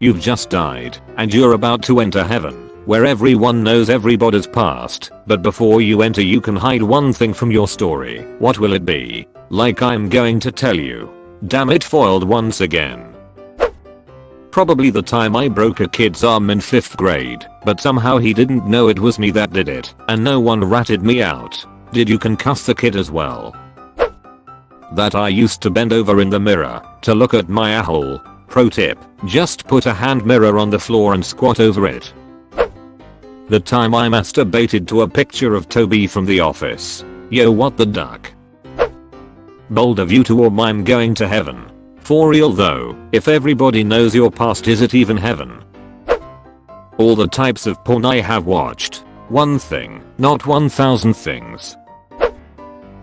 You've just died, and you're about to enter heaven, where everyone knows everybody's past, but before you enter you can hide one thing from your story. What will it be? Like I'm going to tell you. Damn it, foiled once again. Probably the time I broke a kid's arm in 5th grade, but somehow he didn't know it was me that did it, and no one ratted me out. Did you concuss the kid as well? That I used to bend over in the mirror to look at my a-hole. Pro tip, just put a hand mirror on the floor and squat over it. The time I masturbated to a picture of Toby from The Office. Yo, what the duck? Bold of you to or I'm going to heaven. For real though, if everybody knows your past, is it even heaven? All the types of porn I have watched. One thing, not 1,000 things.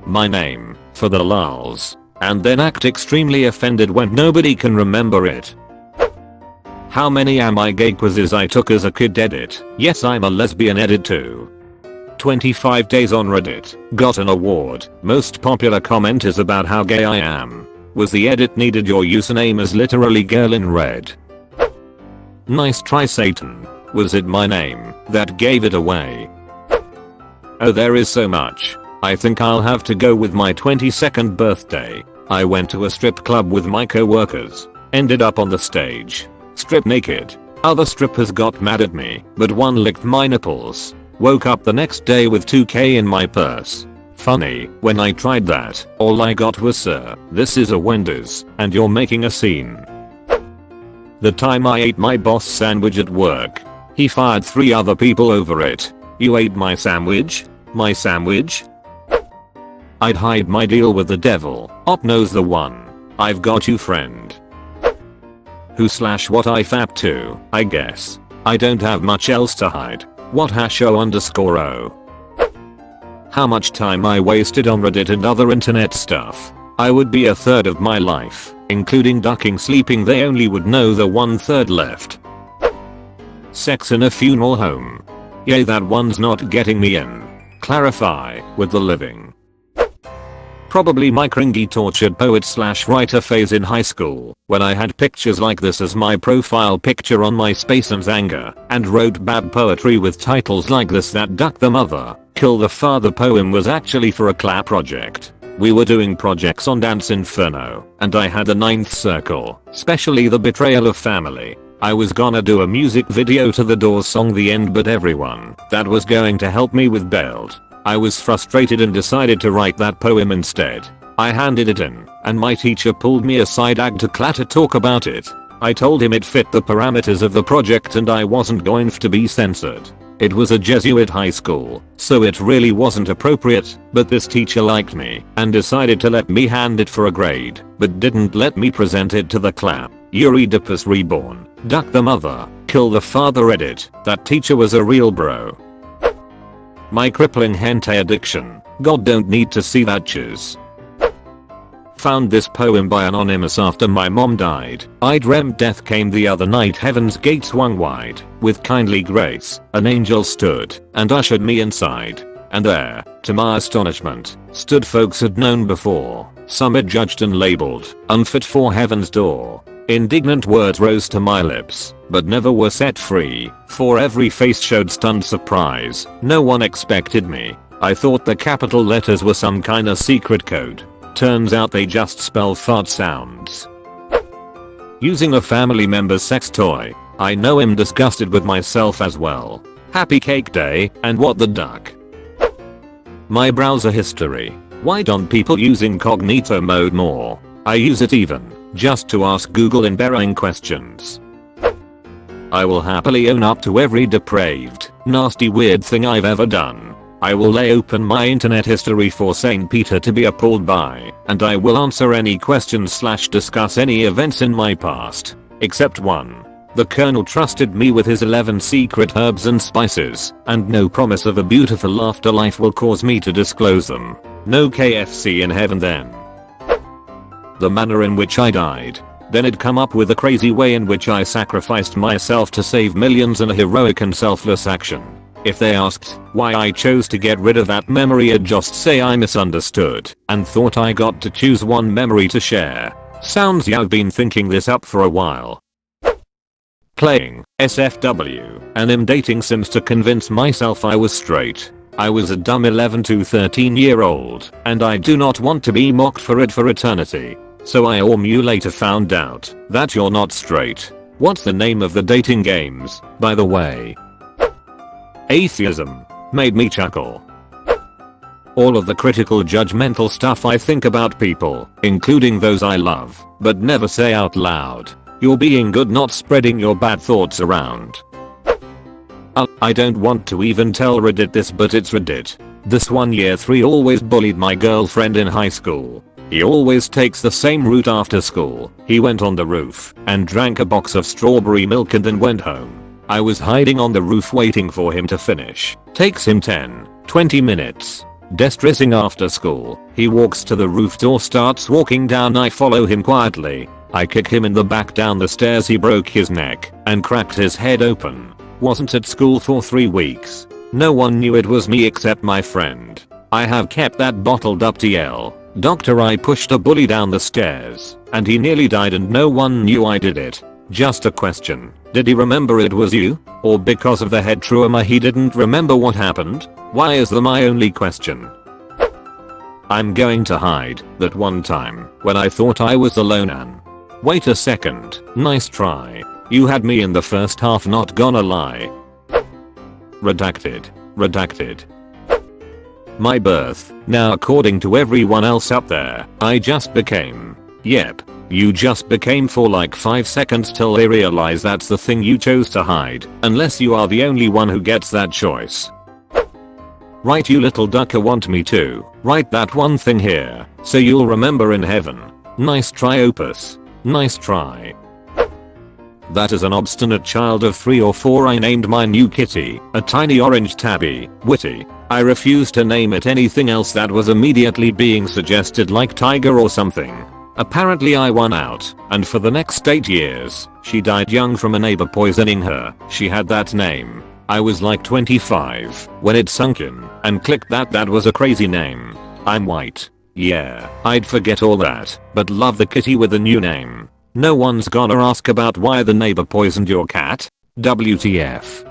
My name, for the lulz. And then act extremely offended when nobody can remember it. How many am I gay quizzes I took as a kid edit? Yes, I'm a lesbian edit too. 25 days on Reddit, got an award. Most popular comment is about how gay I am. Was the edit needed? Your username is literally girl in red. Nice try, Satan. Was it my name that gave it away? Oh, there is so much. I think I'll have to go with my 22nd birthday. I went to a strip club with my co-workers. Ended up on the stage. Strip naked. Other strippers got mad at me, but one licked my nipples. Woke up the next day with 2k in my purse. Funny, when I tried that, all I got was "Sir, this is a Wendy's, and you're making a scene." The time I ate my boss sandwich at work. He fired 3 other people over it. You ate my sandwich? My sandwich? I'd hide my deal with the devil. Op knows the one. I've got you, friend. Who/what I fap to, I guess. I don't have much else to hide. What #o_o. How much time I wasted on Reddit and other internet stuff. I would be a third of my life, including ducking sleeping. They only would know the 1/3 left. Sex in a funeral home. Yay, that one's not getting me in. Clarify, with the living. Probably my cringy tortured poet/writer phase in high school, when I had pictures like this as my profile picture on MySpace and Xanga, and wrote bad poetry with titles like this: that duck the mother, kill the father. Poem was actually for a clap project. We were doing projects on Dance Inferno, and I had a 9th circle, especially the betrayal of family. I was gonna do a music video to the Doors song The End, but everyone that was going to help me with bailed. I was frustrated and decided to write that poem instead. I handed it in, and my teacher pulled me aside to talk about it. I told him it fit the parameters of the project and I wasn't going to be censored. It was a Jesuit high school, so it really wasn't appropriate, but this teacher liked me and decided to let me hand it for a grade, but didn't let me present it to the clap. Eurydippus reborn, duck the mother, kill the father. Edit. That teacher was a real bro. My crippling hentai addiction. God, don't need to see that chiz. Found this poem by Anonymous after my mom died. I dreamt death came the other night. Heaven's gate swung wide. With kindly grace, an angel stood and ushered me inside. And there, to my astonishment, stood folks I'd known before. Some had judged and labeled unfit for heaven's door. Indignant words rose to my lips, but never were set free, for every face showed stunned surprise. No one expected me. I thought the capital letters were some kinda secret code. Turns out they just spell fart sounds. Using a family member's sex toy. I know I'm disgusted with myself as well. Happy cake day, and what the duck? My browser history. Why don't people use incognito mode more? I use it even just to ask Google embarrassing questions. I will happily own up to every depraved, nasty, weird thing I've ever done. I will lay open my internet history for St. Peter to be appalled by, and I will answer any questions/discuss any events in my past. Except one. The Colonel trusted me with his 11 secret herbs and spices, and no promise of a beautiful afterlife will cause me to disclose them. No KFC in heaven then. The manner in which I died. Then I'd come up with a crazy way in which I sacrificed myself to save millions in a heroic and selfless action. If they asked why I chose to get rid of that memory, I'd just say I misunderstood and thought I got to choose one memory to share. Sounds like I've been thinking this up for a while. playing SFW, and am dating Sims to convince myself I was straight. I was a dumb 11 to 13-year-old, and I do not want to be mocked for it for eternity. So I you later found out that you're not straight. What's the name of the dating games, by the way? Atheism. Made me chuckle. All of the critical judgmental stuff I think about people, including those I love, but never say out loud. You're being good, not spreading your bad thoughts around. I don't want to even tell Reddit this, but it's Reddit. This one year 3 always bullied my girlfriend in high school. He always takes the same route after school. He went on the roof and drank a box of strawberry milk and then went home. I was hiding on the roof waiting for him to finish. Takes him 10-20 minutes. Distressing after school, he walks to the roof door, starts walking down. I follow him quietly. I kick him in the back down the stairs. He broke his neck and cracked his head open. Wasn't at school for 3 weeks. No one knew it was me except my friend. I have kept that bottled up TL. Doctor, I pushed a bully down the stairs and he nearly died and no one knew I did it. Just a question. Did he remember it was you? Or because of the head trauma he didn't remember what happened? Why is that my only question? I'm going to hide that one time when I thought I was alone and... Wait a second. Nice try. You had me in the first half, not gonna lie. Redacted. Redacted. My birth. Now according to everyone else up there, I just became. Yep. You just became for like 5 seconds till they realize that's the thing you chose to hide, unless you are the only one who gets that choice. Right, you little ducker, want me to write that one thing here so you'll remember in heaven. Nice try, Opus. Nice try. That is an obstinate child of 3 or 4. I named my new kitty a tiny orange tabby, Witty. I refused to name it anything else that was immediately being suggested, like tiger or something. Apparently I won out, and for the next 8 years, she died young from a neighbor poisoning her. She had that name. I was like 25 when it sunk in and clicked that was a crazy name. I'm white. Yeah, I'd forget all that, but love the kitty with a new name. No one's gonna ask about why the neighbor poisoned your cat. WTF.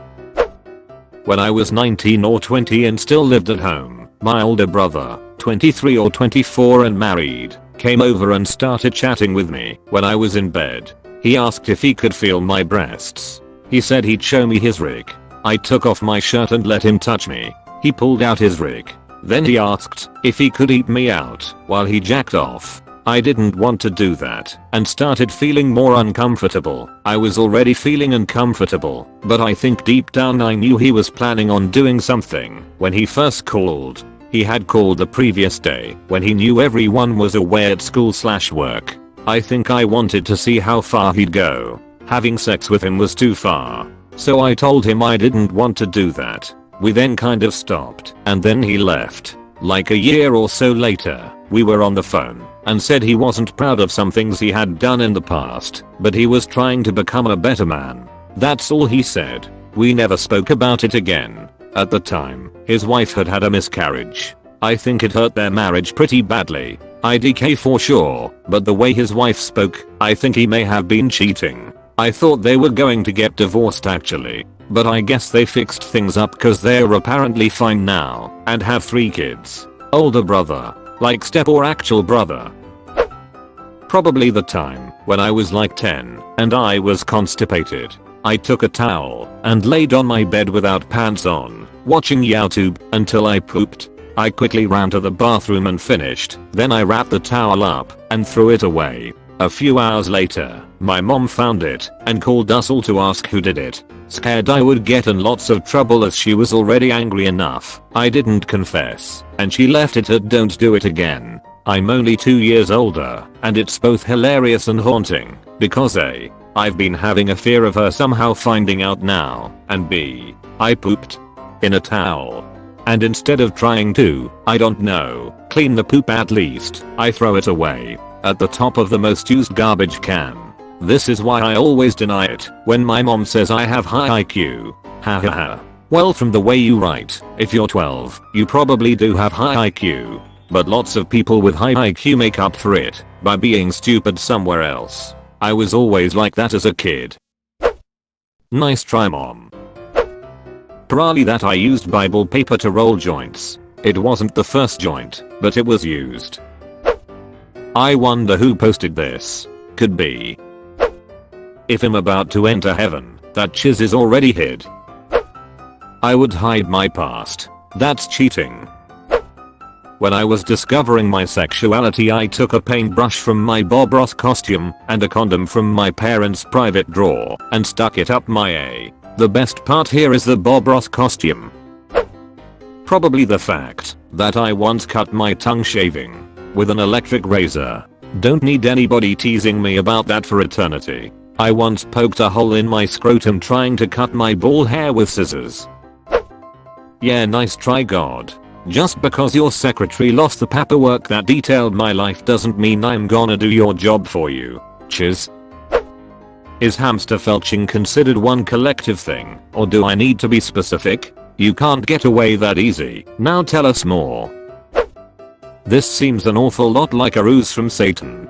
When I was 19 or 20 and still lived at home, my older brother, 23 or 24 and married, came over and started chatting with me when I was in bed. He asked if he could feel my breasts. He said he'd show me his rig. I took off my shirt and let him touch me. He pulled out his rig. Then he asked if he could eat me out while he jacked off. I didn't want to do that and started feeling more uncomfortable. I was already feeling uncomfortable, but I think deep down I knew he was planning on doing something when he first called. He had called the previous day when he knew everyone was away at school/work. I think I wanted to see how far he'd go. Having sex with him was too far. So I told him I didn't want to do that. We then kind of stopped and then he left. Like a year or so later, we were on the phone and said he wasn't proud of some things he had done in the past, but he was trying to become a better man. That's all he said. We never spoke about it again. At the time, his wife had had a miscarriage. I think it hurt their marriage pretty badly. IDK for sure, but the way his wife spoke, I think he may have been cheating. I thought they were going to get divorced actually, but I guess they fixed things up cause they're apparently fine now and have 3 kids. Older brother. Like step or actual brother. Probably the time when I was like 10 and I was constipated. I took a towel and laid on my bed without pants on, watching YouTube until I pooped. I quickly ran to the bathroom and finished. Then I wrapped the towel up and threw it away. A few hours later, my mom found it and called us all to ask who did it. Scared I would get in lots of trouble as she was already angry enough. I didn't confess, and she left it at don't do it again. I'm only 2 years older, and it's both hilarious and haunting, because A, I've been having a fear of her somehow finding out now, and B, I pooped in a towel. And instead of trying to, I don't know, clean the poop at least, I throw it away at the top of the most used garbage can. This is why I always deny it when my mom says I have high IQ. Ha ha ha. Well, from the way you write, if you're 12, you probably do have high IQ. But lots of people with high IQ make up for it by being stupid somewhere else. I was always like that as a kid. Nice try, mom. Probably that I used Bible paper to roll joints. It wasn't the first joint, but it was used. I wonder who posted this. Could be. If I'm about to enter heaven, that chiz is already hid. I would hide my past. That's cheating. When I was discovering my sexuality, I took a paintbrush from my Bob Ross costume and a condom from my parents' private drawer and stuck it up my A. The best part here is the Bob Ross costume. Probably the fact that I once cut my tongue shaving with an electric razor. Don't need anybody teasing me about that for eternity. I once poked a hole in my scrotum trying to cut my ball hair with scissors. Yeah, nice try, God. Just because your secretary lost the paperwork that detailed my life doesn't mean I'm gonna do your job for you. Chiz. Is hamster felching considered one collective thing, or do I need to be specific? You can't get away that easy. Now tell us more. This seems an awful lot like a ruse from Satan.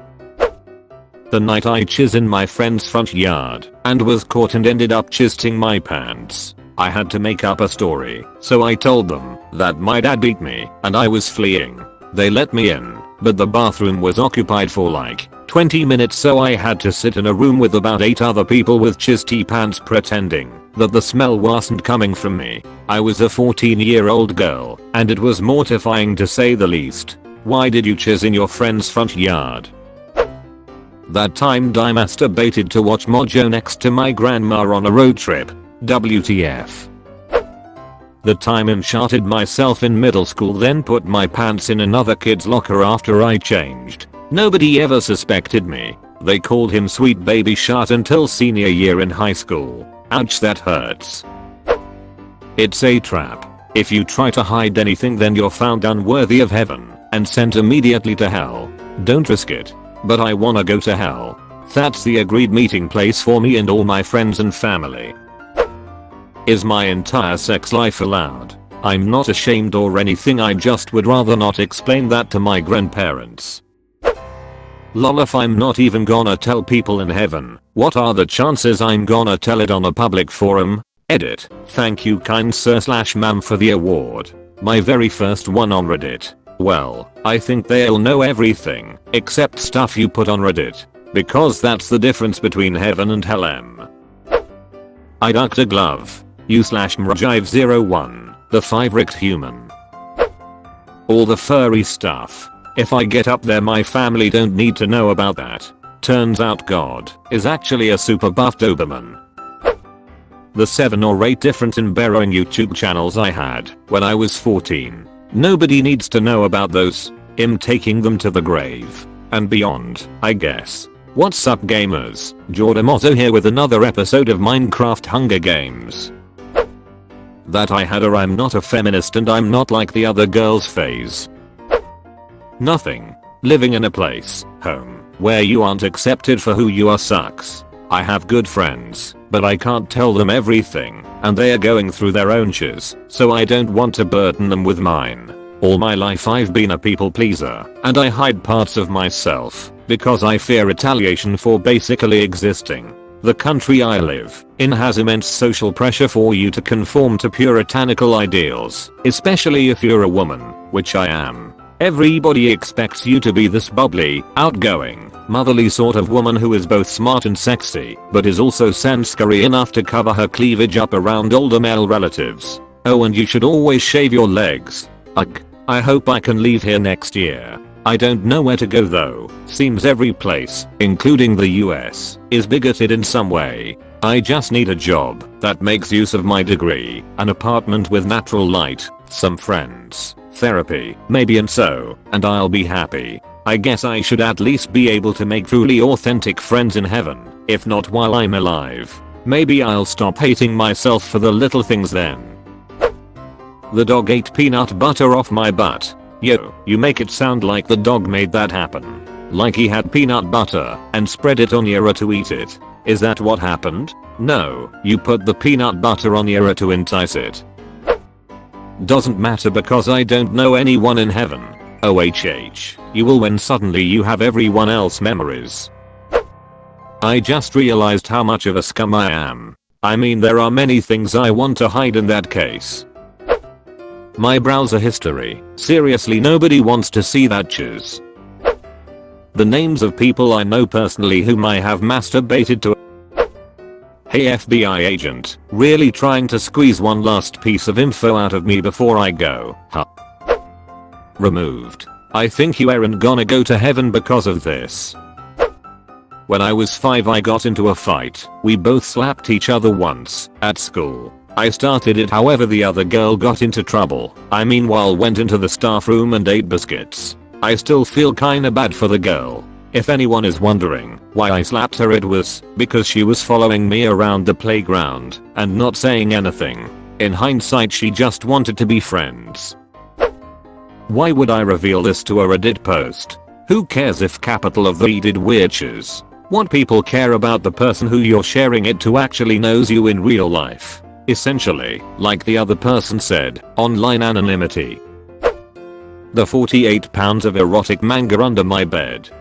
The night I chiz in my friend's front yard and was caught and ended up chizzing my pants. I had to make up a story, so I told them that my dad beat me and I was fleeing. They let me in, but the bathroom was occupied for like 20 minutes, so I had to sit in a room with about 8 other people with chizzed pants pretending that the smell wasn't coming from me. I was a 14-year-old girl, and it was mortifying to say the least. Why did you chiz in your friend's front yard? That time I masturbated to watch Mojo next to my grandma on a road trip. WTF. The time I sharted myself in middle school, then put my pants in another kid's locker after I changed. Nobody ever suspected me. They called him Sweet Baby Shart until senior year in high school. Ouch, that hurts. It's a trap. If you try to hide anything, then you're found unworthy of heaven and sent immediately to hell. Don't risk it. But I wanna go to hell. That's the agreed meeting place for me and all my friends and family. Is my entire sex life allowed? I'm not ashamed or anything, I just would rather not explain that to my grandparents. Lol, if I'm not even gonna tell people in heaven, what are the chances I'm gonna tell it on a public forum? Edit. Thank you kind sir / ma'am for the award. My very first one on Reddit. Well, I think they'll know everything, except stuff you put on Reddit. Because that's the difference between heaven and hell. I ducked a glove. You / Mrajive01, the 5-ricked human. All the furry stuff. If I get up there, my family don't need to know about that. Turns out God is actually a super buff Doberman. The 7 or 8 different embarrassing YouTube channels I had when I was 14. Nobody needs to know about those. I'm taking them to the grave and beyond, I guess. What's up, gamers? Jordamoto here with another episode of Minecraft Hunger Games. That I had a I'm not a feminist and I'm not like the other girls phase. Nothing. Living in a place, home, where you aren't accepted for who you are sucks. I have good friends, but I can't tell them everything, and they are going through their own shiz, so I don't want to burden them with mine. All my life I've been a people pleaser, and I hide parts of myself, because I fear retaliation for basically existing. The country I live in has immense social pressure for you to conform to puritanical ideals, especially if you're a woman, which I am. Everybody expects you to be this bubbly, outgoing, motherly sort of woman who is both smart and sexy, but is also sensory enough to cover her cleavage up around older male relatives. Oh, and you should always shave your legs. Ugh. I hope I can leave here next year. I don't know where to go though. Seems every place, including the US, is bigoted in some way. I just need a job that makes use of my degree, an apartment with natural light, some friends, therapy, maybe, and I'll be happy. I guess I should at least be able to make truly authentic friends in heaven, if not while I'm alive. Maybe I'll stop hating myself for the little things then. The dog ate peanut butter off my butt. Yo, you make it sound like the dog made that happen. Like he had peanut butter and spread it on Yara to eat it. Is that what happened? No, you put the peanut butter on Yara to entice it. Doesn't matter because I don't know anyone in heaven. OHH, you will when suddenly you have everyone else's memories. I just realized how much of a scum I am. I mean, there are many things I want to hide in that case. My browser history. Seriously, nobody wants to see that. Choose. The names of people I know personally whom I have masturbated to. Hey FBI agent, really trying to squeeze one last piece of info out of me before I go, huh? Removed. I think you aren't gonna go to heaven because of this. When I was 5 I got into a fight. We both slapped each other once, at school. I started it, however the other girl got into trouble. I meanwhile went into the staff room and ate biscuits. I still feel kinda bad for the girl. If anyone is wondering why I slapped her, it was because she was following me around the playground and not saying anything. In hindsight, she just wanted to be friends. Why would I reveal this to a Reddit post? Who cares if capital of the did witches? What people care about the person who you're sharing it to actually knows you in real life. Essentially, like the other person said, online anonymity. The 48 pounds of erotic manga under my bed.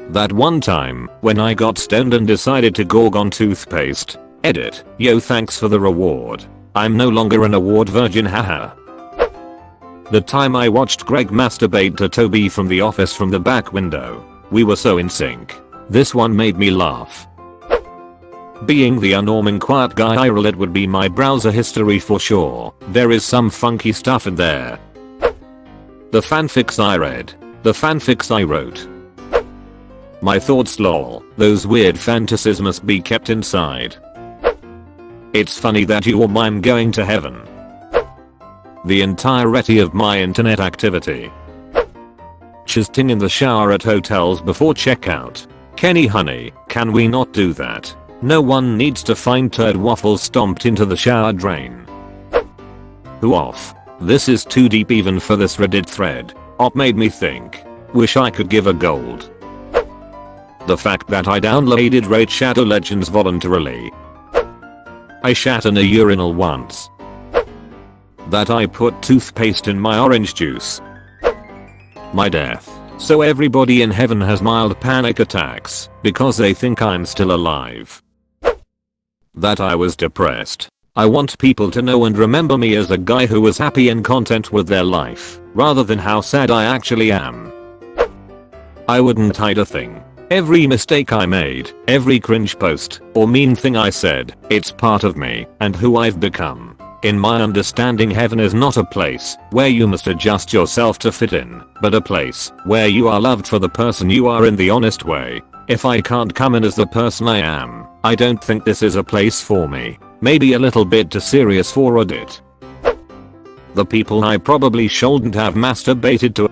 That one time, when I got stoned and decided to gorg on toothpaste. Edit. Yo, thanks for the reward. I'm no longer an award virgin, haha. The time I watched Greg masturbate to Toby from The Office from the back window. We were so in sync. This one made me laugh. Being the unnorming quiet guy, AskReddit would be my browser history for sure. There is some funky stuff in there. The fanfics I read. The fanfics I wrote. My thoughts, lol. Those weird fantasies must be kept inside. It's funny that you or mime going to heaven. The entirety of my internet activity. Chisting in the shower at hotels before checkout. Kenny honey, can we not do that? No one needs to find turd waffles stomped into the shower drain. Who off? This is too deep even for this Reddit thread. Op made me think. Wish I could give a gold. The fact that I downloaded Raid Shadow Legends voluntarily. I shat in a urinal once. That I put toothpaste in my orange juice. My death. So everybody in heaven has mild panic attacks because they think I'm still alive. That I was depressed. I want people to know and remember me as a guy who was happy and content with their life, rather than how sad I actually am. I wouldn't hide a thing. Every mistake I made, every cringe post, or mean thing I said, it's part of me and who I've become. In my understanding, heaven is not a place where you must adjust yourself to fit in, but a place where you are loved for the person you are in the honest way. If I can't come in as the person I am, I don't think this is a place for me. Maybe a little bit too serious for Reddit. The people I probably shouldn't have masturbated to.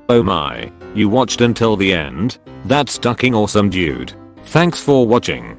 Oh my, you watched until the end? That's fucking awesome, dude. Thanks for watching.